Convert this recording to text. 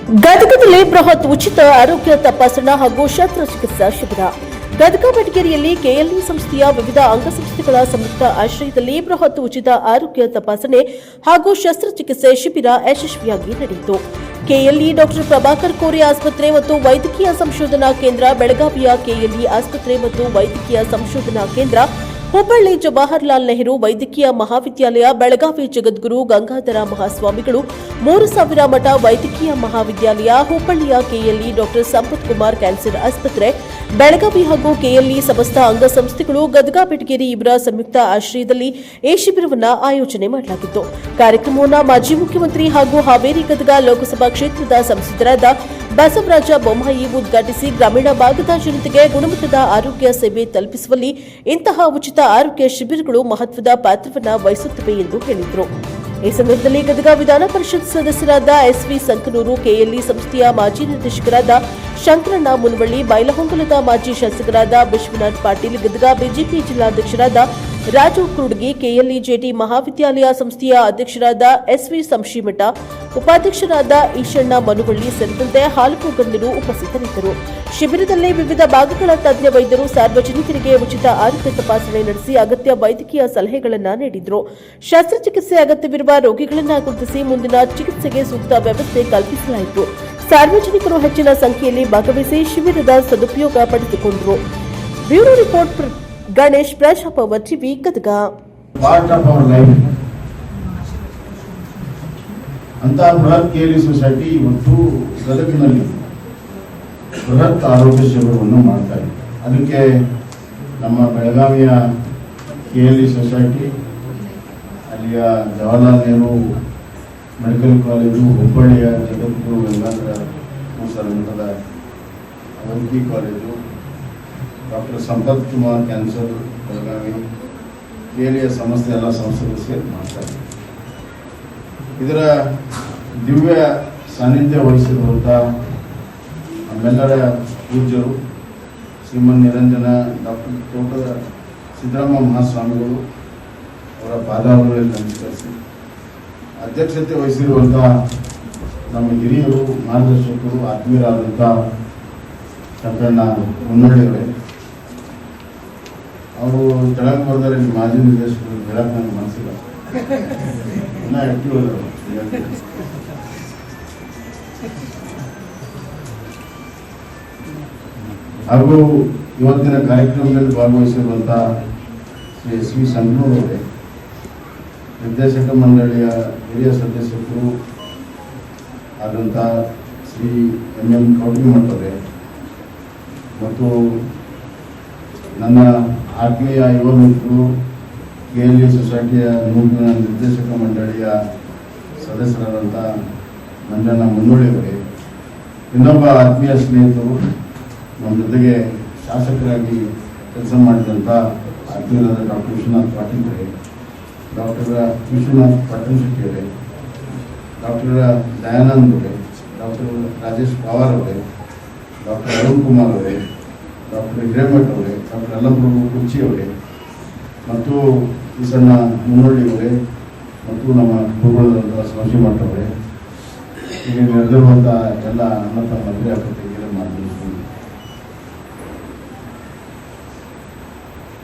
ಗದಗದಲ್ಲಿ ಬೃಹತ್ ಉಚಿತ ಆರೋಗ್ಯ ತಪಾಸಣಾ ಹಾಗೂ ಶಸ್ತ್ರಚಿಕಿತ್ಸಾ ಶಿಬಿರ. ಗದಗ ಬೆಟಗೇರಿಯಲ್ಲಿ ಕೆಎಲ್ಇ ಸಂಸ್ಥೆಯ ವಿವಿಧ ಅಂಗಸಂಸ್ಥೆಗಳ ಸಂಯುಕ್ತ ಆಶ್ರಯದಲ್ಲಿ ಬೃಹತ್ ಉಚಿತ ಆರೋಗ್ಯ ತಪಾಸಣೆ ಹಾಗೂ ಶಸ್ತ್ರಚಿಕಿತ್ಸೆ ಶಿಬಿರ ಯಶಸ್ವಿಯಾಗಿ ನಡೆಯಿತು. ಕೆಎಲ್ಇ ಡಾಕ್ಟರ್ ಪ್ರಭಾಕರ್ ಕೋರೆ ಆಸ್ಪತ್ರೆ ಮತ್ತು ವೈದ್ಯಕೀಯ ಸಂಶೋಧನಾ ಕೇಂದ್ರ, ಬೆಳಗಾವಿಯ ಕೆಎಲ್ಇ ಆಸ್ಪತ್ರೆ ಮತ್ತು ವೈದ್ಯಕೀಯ ಸಂಶೋಧನಾ ಕೇಂದ್ರ, ಹುಬ್ಬಳ್ಳಿ ಜವಾಹರಲಾಲ್ ನೆಹರು ವೈದ್ಯಕೀಯ ಮಹಾವಿದ್ಯಾಲಯ, ಬೆಳಗಾವಿ ಜಗದ್ಗುರು ಗಂಗಾಧರ ಮಹಾಸ್ವಾಮಿಗಳು 3000 ಮಠ ವೈದ್ಯಕೀಯ ಮಹಾವಿದ್ಯಾಲಯ, ಹುಬ್ಬಳ್ಳಿಯ KLE doctor Sampath Kumar cancer ಆಸ್ಪತ್ರೆ, ಬೆಳಗಾವಿ ಹಾಗೂ ಕೆಎಲ್ಇ ಸಮಸ್ತ ಅಂಗಸಂಸ್ಥೆಗಳು ಗದಗ ಬೆಟಗೇರಿ ಇವರ ಸಂಯುಕ್ತ ಆಶ್ರಯದಲ್ಲಿ ಈ ಶಿಬಿರವನ್ನು ಆಯೋಜನೆ ಮಾಡಲಾಗಿತ್ತು. ಕಾರ್ಯಕ್ರಮವನ್ನು ಮಾಜಿ ಮುಖ್ಯಮಂತ್ರಿ ಹಾಗೂ ಹಾವೇರಿ ಗದಗ ಲೋಕಸಭಾ ಕ್ಷೇತ್ರದ ಸಂಸದರಾದ ಬಸವರಾಜ ಬೊಮ್ಮಾಯಿ ಉದ್ಘಾಟಿಸಿ ಗ್ರಾಮೀಣ ಭಾಗದ ಜನತೆಗೆ ಗುಣಮಟ್ಟದ ಆರೋಗ್ಯ ಸೇವೆ ತಲುಪಿಸುವಲ್ಲಿ ಇಂತಹ ಉಚಿತ ಆರೋಗ್ಯ ಶಿಬಿರಗಳು ಮಹತ್ವದ ಪಾತ್ರವನ್ನು ವಹಿಸುತ್ತವೆ ಎಂದು ಹೇಳಿದರು. ಈ ಸಂದರ್ಭದಲ್ಲಿ ಗದಗ ವಿಧಾನ ಪರಿಷತ್ ಸದಸ್ಯರಾದ ಎಸ್ವಿ ಸಂಕನೂರು, ಕೆಎಲ್ಇ ಸಂಸ್ಥೆಯ ಮಾಜಿ ನಿರ್ದೇಶಕರಾದ ಶಂಕರಣ್ಣ ಮುನವಳ್ಳಿ, ಬೈಲಹೊಂಗಲದ ಮಾಜಿ ಶಾಸಕರಾದ ವಿಶ್ವನಾಥ್ ಪಾಟೀಲ್, ಗದಗ ಬಿಜೆಪಿ ಜಿಲ್ಲಾಧ್ಯಕ್ಷರಾದ ರಾಜು ಕುರುಡಗಿ, ಕೆಎಲ್ಇ ಜೆಟಿ ಮಹಾವಿದ್ಯಾಲಯ ಸಂಸ್ಥೆಯ ಅಧ್ಯಕ್ಷರಾದ ಎಸ್ವಿ ಸಂಶಿಮಠ, ಉಪಾಧ್ಯಕ್ಷರಾದ ಈಶಣ್ಣ ಮನುವಳ್ಳಿ ಸೇರಿದಂತೆ ಹಲವು ಗಣ್ಯರು ಉಪಸ್ಥಿತರಿದ್ದರು. ಶಿಬಿರದಲ್ಲಿ ವಿವಿಧ ಭಾಗಗಳ ತಜ್ಞ ವೈದ್ಯರು ಸಾರ್ವಜನಿಕರಿಗೆ ಉಚಿತ ಆರೋಗ್ಯ ತಪಾಸಣೆ ನಡೆಸಿ ಅಗತ್ಯ ವೈದ್ಯಕೀಯ ಸಲಹೆಗಳನ್ನು ನೀಡಿದರು. ಶಸ್ತ್ರಚಿಕಿತ್ಸೆ ಅಗತ್ಯವಿರುವ ರೋಗಿಗಳನ್ನು ಗುರುತಿಸಿ ಮುಂದಿನ ಚಿಕಿತ್ಸೆಗೆ ಸೂಕ್ತ ವ್ಯವಸ್ಥೆ ಕಲ್ಪಿಸಲಾಯಿತು. ಸಾರ್ವಜನಿಕರು ಹೆಚ್ಚಿನ ಸಂಖ್ಯೆಯಲ್ಲಿ ಭಾಗವಹಿಸಿ ಶಿಬಿರದ ಸದುಪಯೋಗ ಪಡೆದುಕೊಂಡರು. Bureau report Ganesh, Praja Power TV, Gadag. ಅಂತ ಬೃಹತ್ ಕೆಎಲ್ಇ ಸೊಸೈಟಿ ಇವತ್ತು ಗದಗಿನಲ್ಲಿ ಬೃಹತ್ ಆರೋಗ್ಯ ಶಿಬಿರವನ್ನು ಮಾಡ್ತಾ ಇದೆ. ಅದಕ್ಕೆ ನಮ್ಮ ಬೆಳಗಾವಿಯ ಕೆಎಲ್ಇ ಸೊಸೈಟಿ, ಅಲ್ಲಿಯ ಜವಾಹರಲಾಲ್ ನೆಹರು ಮೆಡಿಕಲ್ ಕಾಲೇಜು, ಹುಬ್ಬಳ್ಳಿಯ ಜಗದ್ಗುರು ಗಂಗಾಧರ ಮಠದ ವೈದ್ಯಕೀಯ college, doctor Sampath Kumar cancer Belagavi, ಕೆಎಲ್ಇಯ ಸಂಸ್ಥೆ ಎಲ್ಲ ಸಂಸ್ಥೆಗಳು ಸೇರಿ ಮಾಡ್ತಾರೆ. ಇದರ ದಿವ್ಯ ಸಾನ್ನಿಧ್ಯ ವಹಿಸಿರುವಂಥ ನಮ್ಮೆಲ್ಲರ ಪೂಜ್ಯರು ಶ್ರೀಮನ್ ನಿರಂಜನ ಡಾಕ್ಟರ್ ತೋಟದ ಸಿದ್ದರಾಮ ಮಹಾಸ್ವಾಮಿಗಳು ಅವರ ಪಾದಾವರಲ್ಲಿ ನಮಸ್ಕರಿಸಿ, ಅಧ್ಯಕ್ಷತೆ ವಹಿಸಿರುವಂಥ ನಮ್ಮ ಹಿರಿಯರು, ಮಾರ್ಗದರ್ಶಕರು, ಆತ್ಮೀಯರಾದಂಥ ಶಂಕರಣ್ಣ ಮುನ್ನಳ್ಳಿಯವರೇ, ಅವರು ಕೆಳಗೆ ಬರ್ತಾರೆ. ಮಾಜಿ ನಿರ್ದೇಶಕರು ಹೇಳಕ್ಕೆ ನನಗೆ ಮನಸ್ಸಿಲ್ಲ, ಇನ್ನೂ ಆಕ್ಟಿವ್ ಅದರು. ಹಾಗೂ ಇವತ್ತಿನ ಕಾರ್ಯಕ್ರಮದಲ್ಲಿ ಭಾಗವಹಿಸಿರುವಂಥ ಶ್ರೀ ಎಸ್.ವಿ. ಸಂಕನೂರು ಅವರೇ, ನಿರ್ದೇಶಕ ಮಂಡಳಿಯ ಹಿರಿಯ ಸದಸ್ಯರು ಆದಂಥ ಶ್ರೀ ಎಂ ಕೌಟಿಮಠ ಅವರೇ, ಮತ್ತು ನನ್ನ ಆತ್ಮೀಯ ಯುವ ಮಿತ್ರರು, ಕೆಎಲ್ಇ ಸೊಸೈಟಿಯ ನೂತನ ನಿರ್ದೇಶಕ ಮಂಡಳಿಯ ಸದಸ್ಯರಾದಂಥ ಮಂಜಣ್ಣ ಮುನ್ನೋಳಿಯವರೇ, ಇನ್ನೊಬ್ಬ ಆತ್ಮೀಯ ಸ್ನೇಹಿತರು, ನಮ್ಮ ಜೊತೆಗೆ ಶಾಸಕರಾಗಿ ಕೆಲಸ ಮಾಡಿದಂಥ ಆತ್ಮೀಯರಾದ ಡಾಕ್ಟರ್ ವಿಶ್ವನಾಥ್ ಪಾಟೀಲ್ ಅವರೇ, ಡಾಕ್ಟರ್ ವಿಶ್ವನಾಥ್ ಪಾಟೀಲ್ ಶೆಟ್ಟಿಯವರೇ, ಡಾಕ್ಟರ್ ದಯಾನಂದ್ ಅವರೇ, ಡಾಕ್ಟರ್ ರಾಜೇಶ್ ಪವಾರ್ ಅವರೇ, ಡಾಕ್ಟರ್ ಅರುಣ್ ಕುಮಾರ್ ಅವರೇ, ಡಾಕ್ಟರ್ ಹಿರೇಮಠ್ ಅವರೇ, ಡಾಕ್ಟರ್ ಅಲ್ಲಂಪ್ರಭು ಕುರ್ಚಿ ಅವರೇ, ಮತ್ತು ಈಸಣ್ಣ ಮುನ್ನೋಳಿ ಅವರೇ, ಮತ್ತು ನಮ್ಮ ಗುರುಗಳಾದಂಥ ಸಂಶಿಮಠ ಅವರೇ, ಹೀಗೆ ನೆರೆದಿರುವಂಥ ಎಲ್ಲ ಅನ್ನತ ಮಂತ್ರಿ ಅಪತ್ಯಕ್ಕೆ ಮಾತನಾಡಿದ್ದಾರೆ.